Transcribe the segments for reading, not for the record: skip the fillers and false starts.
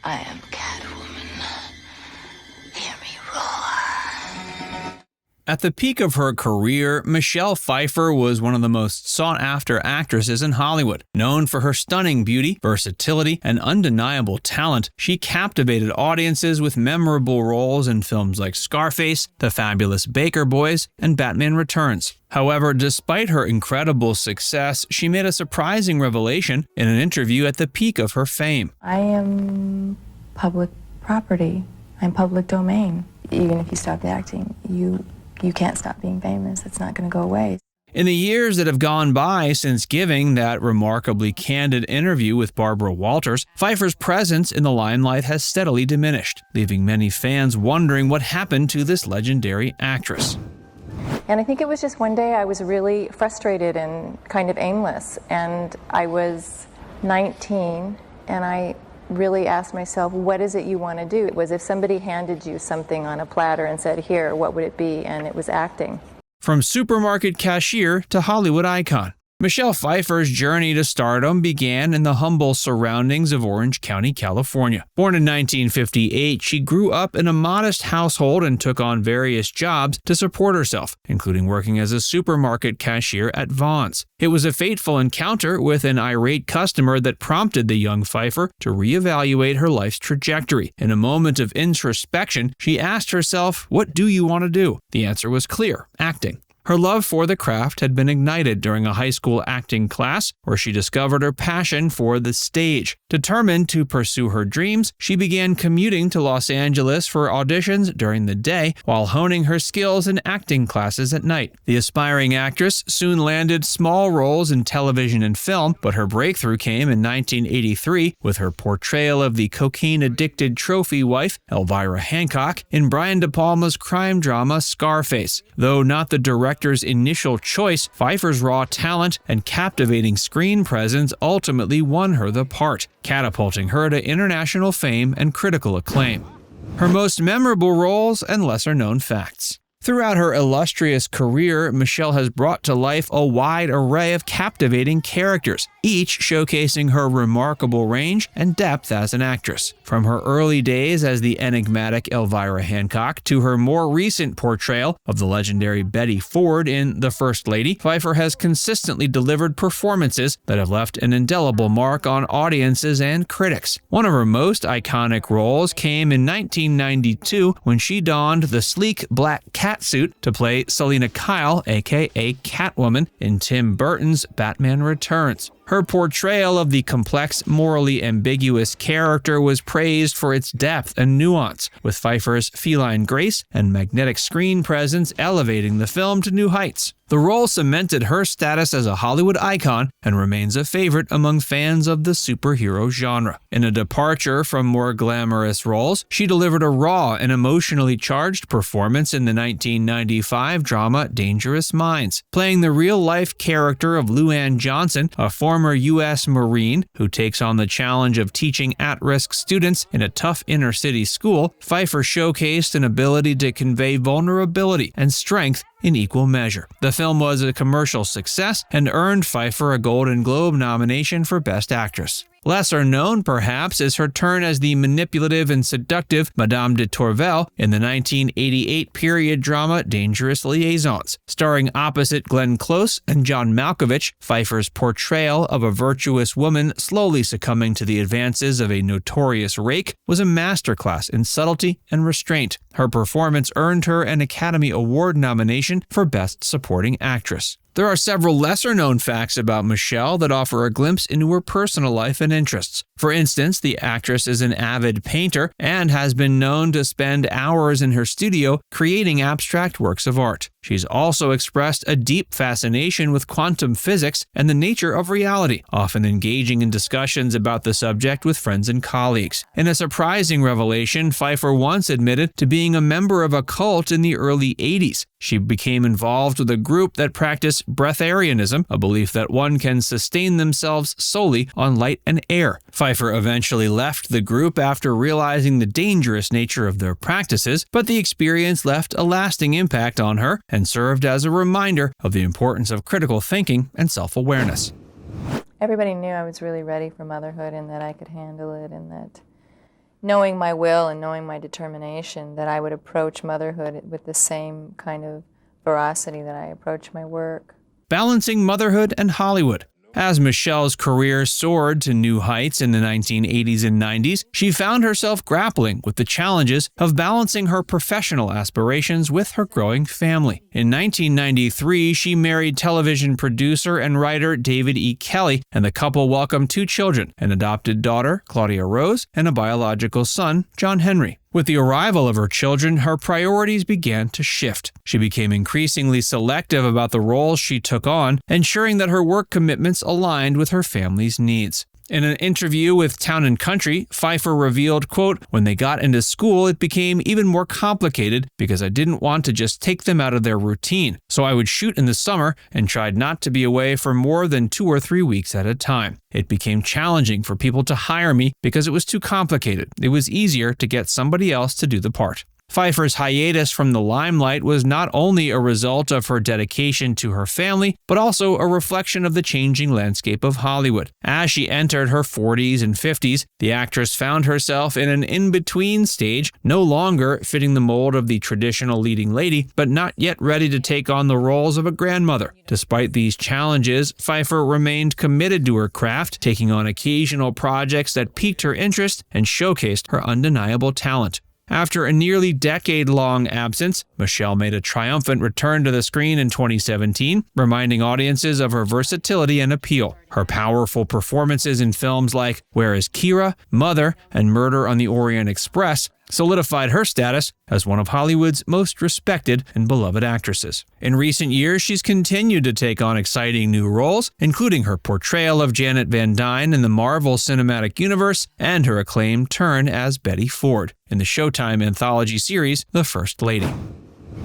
I am Catwoman. Hear me roar. At the peak of her career, Michelle Pfeiffer was one of the most sought-after actresses in Hollywood. Known for her stunning beauty, versatility, and undeniable talent, she captivated audiences with memorable roles in films like Scarface, The Fabulous Baker Boys, and Batman Returns. However, despite her incredible success, she made a surprising revelation in an interview at the peak of her fame. I am public property. I'm public domain. Even if you stop acting, you can't stop being famous. It's not going to go away. In the years that have gone by since giving that remarkably candid interview with Barbara Walters, Pfeiffer's presence in the limelight has steadily diminished, leaving many fans wondering what happened to this legendary actress. And I think it was just one day I was really frustrated and kind of aimless. And I was 19, and I really asked myself, what is it you want to do? It was if somebody handed you something on a platter and said, here, what would it be? And it was acting. From supermarket cashier to Hollywood icon, Michelle Pfeiffer's journey to stardom began in the humble surroundings of Orange County, California. Born in 1958, she grew up in a modest household and took on various jobs to support herself, including working as a supermarket cashier at Vons. It was a fateful encounter with an irate customer that prompted the young Pfeiffer to reevaluate her life's trajectory. In a moment of introspection, she asked herself, "What do you want to do?" The answer was clear: acting. Her love for the craft had been ignited during a high school acting class where she discovered her passion for the stage. Determined to pursue her dreams, she began commuting to Los Angeles for auditions during the day while honing her skills in acting classes at night. The aspiring actress soon landed small roles in television and film, but her breakthrough came in 1983 with her portrayal of the cocaine-addicted trophy wife, Elvira Hancock, in Brian De Palma's crime drama Scarface. Though not the director's initial choice, Pfeiffer's raw talent and captivating screen presence ultimately won her the part, catapulting her to international fame and critical acclaim. Her most memorable roles and lesser-known facts. Throughout her illustrious career, Michelle has brought to life a wide array of captivating characters, each showcasing her remarkable range and depth as an actress. From her early days as the enigmatic Elvira Hancock to her more recent portrayal of the legendary Betty Ford in The First Lady, Pfeiffer has consistently delivered performances that have left an indelible mark on audiences and critics. One of her most iconic roles came in 1992 when she donned the sleek black catsuit to play Selina Kyle, aka Catwoman, in Tim Burton's Batman Returns. Her portrayal of the complex, morally ambiguous character was praised for its depth and nuance, with Pfeiffer's feline grace and magnetic screen presence elevating the film to new heights. The role cemented her status as a Hollywood icon and remains a favorite among fans of the superhero genre. In a departure from more glamorous roles, she delivered a raw and emotionally charged performance in the 1995 drama Dangerous Minds, playing the real-life character of Luann Johnson, a former U.S. Marine who takes on the challenge of teaching at-risk students in a tough inner-city school. Pfeiffer showcased an ability to convey vulnerability and strength in equal measure. The film was a commercial success and earned Pfeiffer a Golden Globe nomination for Best Actress. Lesser known, perhaps, is her turn as the manipulative and seductive Madame de Tourvel in the 1988 period drama Dangerous Liaisons. Starring opposite Glenn Close and John Malkovich, Pfeiffer's portrayal of a virtuous woman slowly succumbing to the advances of a notorious rake was a masterclass in subtlety and restraint. Her performance earned her an Academy Award nomination for Best Supporting Actress. There are several lesser-known facts about Michelle that offer a glimpse into her personal life and interests. For instance, the actress is an avid painter and has been known to spend hours in her studio creating abstract works of art. She's also expressed a deep fascination with quantum physics and the nature of reality, often engaging in discussions about the subject with friends and colleagues. In a surprising revelation, Pfeiffer once admitted to being a member of a cult in the early 80s. She became involved with a group that practiced breatharianism, a belief that one can sustain themselves solely on light and air. Pfeiffer eventually left the group after realizing the dangerous nature of their practices, but the experience left a lasting impact on her and served as a reminder of the importance of critical thinking and self-awareness. Everybody knew I was really ready for motherhood and that I could handle it and that, knowing my will and knowing my determination, that I would approach motherhood with the same kind of veracity that I approach my work. Balancing motherhood and Hollywood. As Michelle's career soared to new heights in the 1980s and 90s, she found herself grappling with the challenges of balancing her professional aspirations with her growing family. In 1993, she married television producer and writer David E. Kelley, and the couple welcomed 2 children, an adopted daughter, Claudia Rose, and a biological son, John Henry. With the arrival of her children, her priorities began to shift. She became increasingly selective about the roles she took on, ensuring that her work commitments aligned with her family's needs. In an interview with Town & Country, Pfeiffer revealed, quote, "When they got into school, it became even more complicated because I didn't want to just take them out of their routine. So I would shoot in the summer and tried not to be away for more than 2 or 3 weeks at a time. It became challenging for people to hire me because it was too complicated. It was easier to get somebody else to do the part." Pfeiffer's hiatus from the limelight was not only a result of her dedication to her family, but also a reflection of the changing landscape of Hollywood. As she entered her 40s and 50s, the actress found herself in an in-between stage, no longer fitting the mold of the traditional leading lady, but not yet ready to take on the roles of a grandmother. Despite these challenges, Pfeiffer remained committed to her craft, taking on occasional projects that piqued her interest and showcased her undeniable talent. After a nearly decade-long absence, Michelle made a triumphant return to the screen in 2017, reminding audiences of her versatility and appeal. Her powerful performances in films like Where is Kira?, Mother, and Murder on the Orient Express solidified her status as one of Hollywood's most respected and beloved actresses. In recent years, she's continued to take on exciting new roles, including her portrayal of Janet Van Dyne in the Marvel Cinematic Universe and her acclaimed turn as Betty Ford in the Showtime anthology series The First Lady.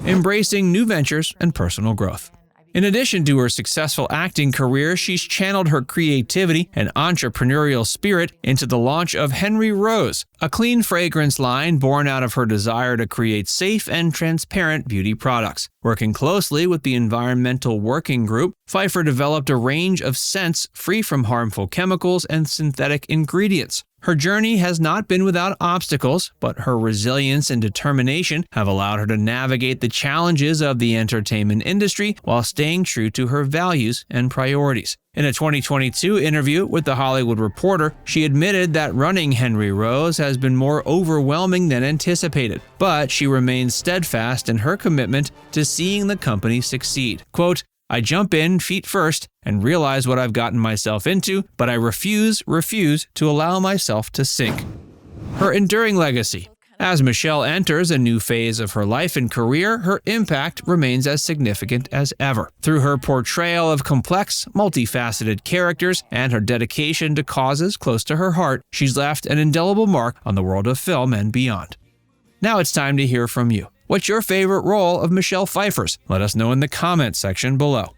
Embracing new ventures and personal growth. In addition to her successful acting career, she's channeled her creativity and entrepreneurial spirit into the launch of Henry Rose, a clean fragrance line born out of her desire to create safe and transparent beauty products. Working closely with the Environmental Working Group, Pfeiffer developed a range of scents free from harmful chemicals and synthetic ingredients. Her journey has not been without obstacles, but her resilience and determination have allowed her to navigate the challenges of the entertainment industry while staying true to her values and priorities. In a 2022 interview with The Hollywood Reporter, she admitted that running Henry Rose has been more overwhelming than anticipated, but she remains steadfast in her commitment to seeing the company succeed. Quote, "I jump in feet first and realize what I've gotten myself into, but I refuse to allow myself to sink." Her enduring legacy. As Michelle enters a new phase of her life and career, her impact remains as significant as ever. Through her portrayal of complex, multifaceted characters and her dedication to causes close to her heart, she's left an indelible mark on the world of film and beyond. Now it's time to hear from you. What's your favorite role of Michelle Pfeiffer's? Let us know in the comments section below.